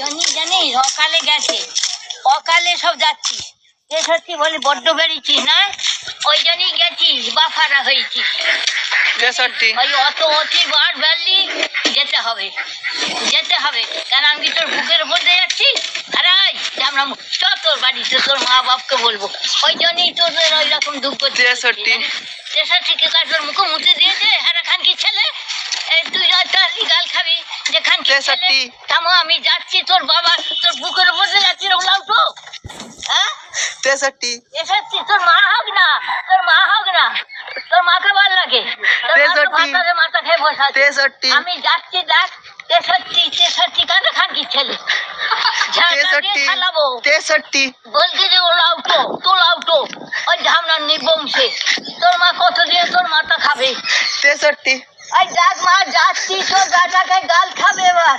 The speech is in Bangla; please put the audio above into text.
জানিস অকালে গেছে, অকালে সব যাচ্ছিস। এ সত্যি বলি বড্ড বেরিয়েছিস না, ওই জন্যই গেছিস বাফারা হয়েছিস। ওই অত অতিবার বেরলি, যেতে হবে যেতে হবে, কেন আমি তোর বুকের উপর দিয়ে যাচ্ছি। আরে আমরা চ তোর বাড়িতে, তোর মা বাপকে বলবো, ওই জন্যই তোদের ওই রকম দুঃখ। 63 তোর মুখে মুছে দিয়েছে হ্যাঁ খানকি ছেলে। তুই গাল খাবি যে খানকি ছেলে। থামো, আমি যাচ্ছি, তোর বাবা তোর বুকের উপর দিয়ে যাচ্ছি। উলাউটো, হ্যাঁ 63 তোর মা হোক না, তোর মা হোক না, তোর মাকে ভাল লাগে, মাথা খেয়ে বসা। আমি যাচ্ছি, দেখ 63 কানে খানকি ছেলে। 63 বলছি যে ওলাউটো তোলাউটো, ওই ঝামনার নিবংশে তোর মা কত দিয়ে তোর মাথা খাবে। 63 ওই দেখ মা যাচ্ছি, তোর গাটাকে গাল খাবে এবার।